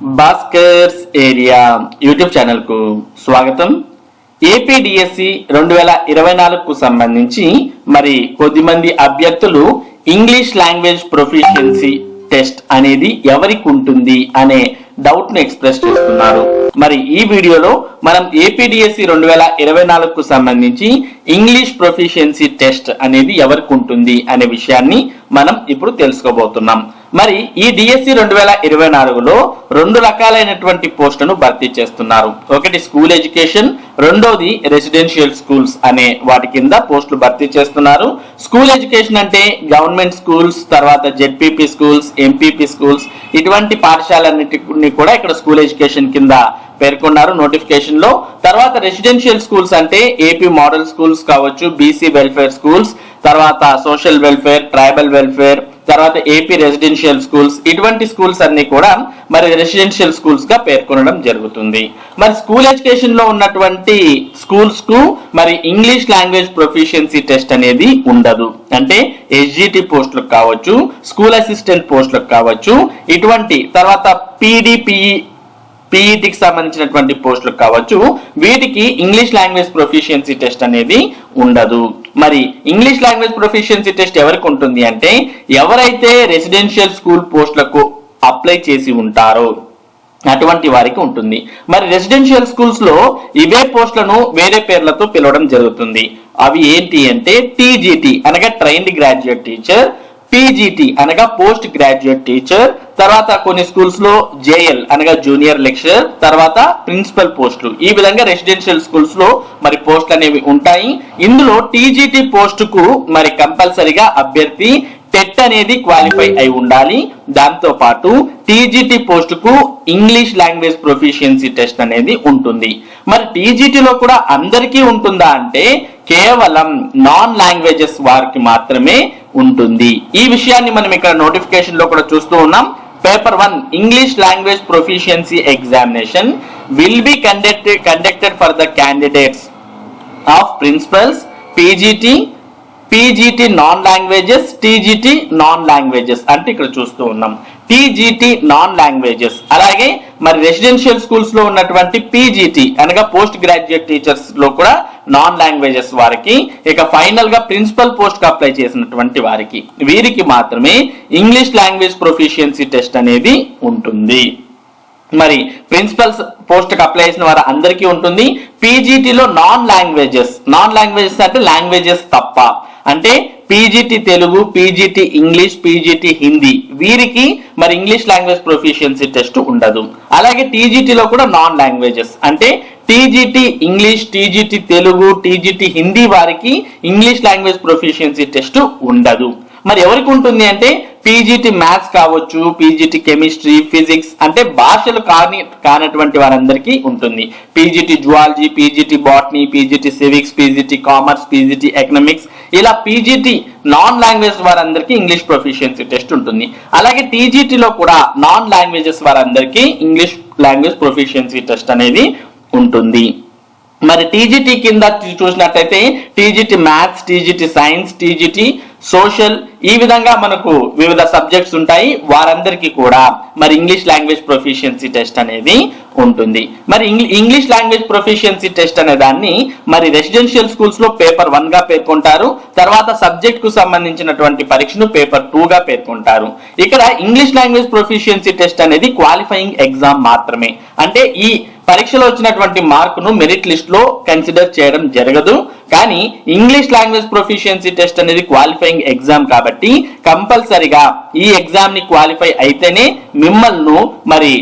Bhaskar's area YouTube channel కు స్వాగతం. APDSC 2024కు సంబంధించి మరి కొద్దిమంది అభ్యర్థులు ఇంగ్లీష్ లాంగ్వేజ్ ప్రొఫిషియన్సీ టెస్ట్ అనేది ఎవరికి ఉంటుంది అనే డౌట్ ను ఎక్స్ప్రెస్ చేస్తున్నారు. మరి ఈ వీడియోలో మనం ఏపీడిఎస్సి 2024కు సంబంధించి ఇంగ్లీష్ ప్రొఫిషియన్సీ టెస్ట్ అనేది ఎవరికి ఉంటుంది అనే విషయాన్ని మనం ఇప్పుడు తెలుసుకోబోతున్నాం. మరి ఈ డిఎస్సి 2024లో రెండు రకాలైనటువంటి పోస్టులను భర్తీ చేస్తున్నారు. ఒకటి స్కూల్ ఎడ్యుకేషన్, రెండోది రెసిడెన్షియల్ స్కూల్స్ అనే వాటి కింద పోస్టులు భర్తీ చేస్తున్నారు. స్కూల్ ఎడ్యుకేషన్ అంటే గవర్నమెంట్ స్కూల్స్, తర్వాత జెడ్పీపీ స్కూల్స్, ఎంపీపీ స్కూల్స్, ఇటువంటి పాఠశాలన్నిటిని కూడా ఇక్కడ స్కూల్ ఎడ్యుకేషన్ కింద పేర్కొన్నారు నోటిఫికేషన్ లో. తర్వాత రెసిడెన్షియల్ స్కూల్స్ అంటే ఏపీ మోడల్ స్కూల్స్ కావచ్చు, బీసీ వెల్ఫేర్ స్కూల్స్, తర్వాత సోషల్ వెల్ఫేర్, ట్రైబల్ వెల్ఫేర్, తర్వాత ఏపీ రెసిడెన్షియల్ స్కూల్స్, ఇటువంటి స్కూల్స్ అన్ని కూడా మరి రెసిడెన్షియల్ స్కూల్స్ గా పేర్కొనడం జరుగుతుంది. మరి స్కూల్ ఎడ్యుకేషన్ లో ఉన్నటువంటి స్కూల్స్ కు మరి ఇంగ్లీష్ లాంగ్వేజ్ ప్రొఫిషియన్సీ టెస్ట్ అనేది ఉండదు. అంటే ఎస్జిటి పోస్టులకు కావచ్చు, స్కూల్ అసిస్టెంట్ పోస్టులకు కావచ్చు, ఇటువంటి తర్వాత పీఈటీకి సంబంధించినటువంటి పోస్టులకు కావచ్చు, వీటికి ఇంగ్లీష్ లాంగ్వేజ్ ప్రొఫిషియన్సీ టెస్ట్ అనేది ఉండదు. మరి ఇంగ్లీష్ లాంగ్వేజ్ ప్రొఫిషియన్సీ టెస్ట్ ఎవరికి ఉంటుంది అంటే ఎవరైతే రెసిడెన్షియల్ స్కూల్ పోస్టులకు అప్లై చేసి ఉంటారో అటువంటి వారికి ఉంటుంది. మరి రెసిడెన్షియల్ స్కూల్స్ లో ఇవే పోస్టులను వేరే పేర్లతో పిలవడం జరుగుతుంది. అవి ఏంటి అంటే టీజీటీ అనగా ట్రైన్డ్ గ్రాడ్యుయేట్ టీచర్, పీజీటీ అనగా పోస్ట్ గ్రాడ్యుయేట్ టీచర్, తర్వాత కొన్ని స్కూల్స్ లో జేఎల్ అనగా జూనియర్ లెక్చరర్, తర్వాత ప్రిన్సిపల్ పోస్టులు. ఈ విధంగా రెసిడెన్షియల్ స్కూల్స్ లో మరి పోస్టులు అనేవి ఉంటాయి. ఇందులో టీజీటీ పోస్టుకు మరి కంపల్సరిగా అభ్యర్థి టెట్ అనేది క్వాలిఫై అయి ఉండాలి. దాంతో పాటు టీజీటీ పోస్టుకు ఇంగ్లీష్ లాంగ్వేజ్ ప్రొఫిషియన్సీ టెస్ట్ అనేది ఉంటుంది. మరి టీజీటీలో కూడా అందరికీ ఉంటుందా అంటే కేవలం నాన్ లాంగ్వేజెస్ వారికి మాత్రమే ఉంటుంది. ఈ విషయాన్ని మనం ఇక్కడ నోటిఫికేషన్ లో కూడా చూస్తూ ఉన్నాం. Paper 1 English language proficiency examination will be conducted for the candidates of principals, PGT non languages, TGT non languages అంటే ఇక్కడ చూస్తూ ఉన్నాం టీజీటీ నాన్ లాంగ్వేజెస్. అలాగే మరి రెసిడెన్షియల్ స్కూల్స్ లో ఉన్నటువంటి పీజీటీ అనగా పోస్ట్ గ్రాడ్యుయేట్ టీచర్స్ లో కూడా నాన్ లాంగ్వేజెస్ వారికి, ఇక ఫైనల్ గా ప్రిన్సిపల్ పోస్ట్ కు అప్లై చేసినటువంటి వారికి, వీరికి మాత్రమే ఇంగ్లీష్ లాంగ్వేజ్ ప్రొఫిషియన్సీ టెస్ట్ అనేది ఉంటుంది. మరి ప్రిన్సిపల్ పోస్ట్ కి అప్లై చేసిన వారు అందరికీ ఉంటుంది. పీజీటీలో నాన్ లాంగ్వేజెస్ అంటే లాంగ్వేజెస్ తప్ప, అంటే PGT Telugu, PGT English, PGT Hindi, వీరికి మరి ఇంగ్లీష్ లాంగ్వేజ్ ప్రొఫిషియన్సీ టెస్ట్ ఉండదు. అలాగే టీజీటీలో కూడా నాన్ లాంగ్వేజెస్ అంటే TGT English, TGT Telugu, TGT Hindi వారికి ఇంగ్లీష్ లాంగ్వేజ్ ప్రొఫిషియన్సీ టెస్ట్ ఉండదు. మరి ఎవరికి ఉంటుంది అంటే పీజీటీ మ్యాథ్స్ కావచ్చు, పీజీటీ కెమిస్ట్రీ, ఫిజిక్స్ అంటే భాషలు కానటువంటి వారందరికీ ఉంటుంది. PGT zoology, PGT botany, PGT civics, PGT commerce, PGT economics, ఇలా పీజీటీ నాన్ లాంగ్వేజ్ వారందరికీ ఇంగ్లీష్ ప్రొఫిషియన్సీ టెస్ట్ ఉంటుంది. అలాగే టీజీటీలో కూడా నాన్ లాంగ్వేజెస్ వారందరికీ ఇంగ్లీష్ లాంగ్వేజ్ ప్రొఫిషియన్సీ టెస్ట్ అనేది ఉంటుంది. మరి టీజీటీ కింద చూసినట్లయితే TGT maths, TGT science, TGT social, ఈ విధంగా మనకు వివిధ సబ్జెక్ట్స్ ఉంటాయి. వారందరికీ కూడా మరి ఇంగ్లీష్ లాంగ్వేజ్ ప్రొఫిషియన్సీ టెస్ట్ అనేది ఉంటుంది. మరి ఇంగ్లీష్ లాంగ్వేజ్ ప్రొఫిషియన్సీ టెస్ట్ అనే దాన్ని మరి రెసిడెన్షియల్ స్కూల్స్ లో పేపర్ 1 గా పేర్కొంటారు. తర్వాత సబ్జెక్ట్ కు సంబంధించినటువంటి పరీక్షను పేపర్ 2 గా పేర్కొంటారు. ఇక్కడ ఇంగ్లీష్ లాంగ్వేజ్ ప్రొఫిషియన్సీ టెస్ట్ అనేది క్వాలిఫైయింగ్ ఎగ్జామ్ మాత్రమే. అంటే ఈ పరీక్షలో వచ్చినటువంటి మార్కును మెరిట్ లిస్ట్ లో కన్సిడర్ చేయడం జరగదు. కానీ ఇంగ్లీష్ లాంగ్వేజ్ ప్రొఫిషియన్సీ టెస్ట్ అనేది క్వాలిఫైయింగ్ ఎగ్జామ్ కాబట్టి కంపల్సరిగా ఈ ఎగ్జామ్ ని క్వాలిఫై అయితేనే మిమ్మల్ని మరి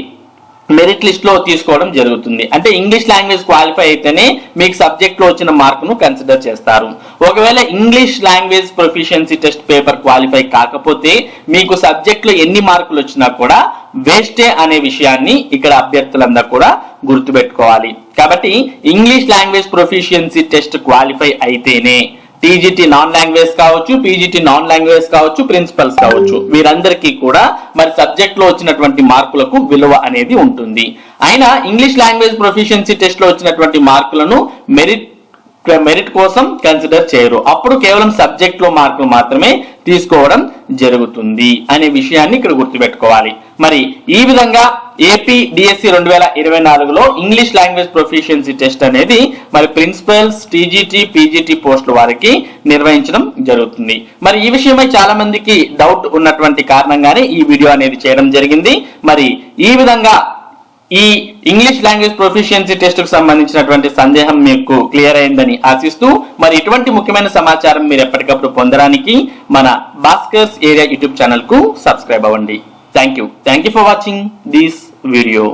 మెరిట్ లిస్ట్ లో తీసుకోవడం జరుగుతుంది. అంటే ఇంగ్లీష్ లాంగ్వేజ్ క్వాలిఫై అయితేనే మీకు సబ్జెక్ట్ లో వచ్చిన మార్కును కన్సిడర్ చేస్తారు. ఒకవేళ English language proficiency test paper qualify కాకపోతే మీకు సబ్జెక్ట్ లో ఎన్ని మార్కులు వచ్చినా కూడా వేస్టే అనే విషయాన్ని ఇక్కడ అభ్యర్థులందరూ కూడా గుర్తుపెట్టుకోవాలి. కాబట్టి English language proficiency test qualify అయితేనే టీజీటీ నాన్ లాంగ్వేజ్ కావచ్చు, పీజీటీ నాన్ లాంగ్వేజ్ కావచ్చు, ప్రిన్సిపల్స్ కావచ్చు, వీరందరికీ కూడా మరి సబ్జెక్ట్ లో వచ్చినటువంటి మార్కులకు విలువ అనేది ఉంటుంది. అయినా ఇంగ్లీష్ లాంగ్వేజ్ ప్రొఫిషియన్సీ టెస్ట్ లో వచ్చినటువంటి మార్కులను మెరిట్ కోసం కన్సిడర్ చేయరు. అప్పుడు కేవలం సబ్జెక్ట్ లో మార్కులు మాత్రమే తీసుకోవడం జరుగుతుంది అనే విషయాన్ని ఇక్కడ గుర్తుపెట్టుకోవాలి. మరి ఈ విధంగా ఏపీ డిఎస్సి 2024లో ఇంగ్లీష్ లాంగ్వేజ్ ప్రొఫిషియన్సీ టెస్ట్ అనేది మరి ప్రిన్సిపల్స్, టీజీటీ, పీజీటీ పోస్టుల వారికి నిర్వహించడం జరుగుతుంది. మరి ఈ విషయమై చాలా మందికి డౌట్ ఉన్నటువంటి కారణంగానే ఈ వీడియో అనేది చేయడం జరిగింది. మరి ఈ విధంగా ఈ ఇంగ్లీష్ లాంగ్వేజ్ ప్రొఫిషియన్సీ టెస్ట్ కు సంబంధించినటువంటి సందేహం మీకు క్లియర్ అయిందని ఆశిస్తూ, మరి ఇటువంటి ముఖ్యమైన సమాచారం మీరు ఎప్పటికప్పుడు పొందడానికి మన భాస్కర్స్ ఏరియా యూట్యూబ్ ఛానల్ కు సబ్స్క్రైబ్ అవ్వండి. Thank you for watching this video.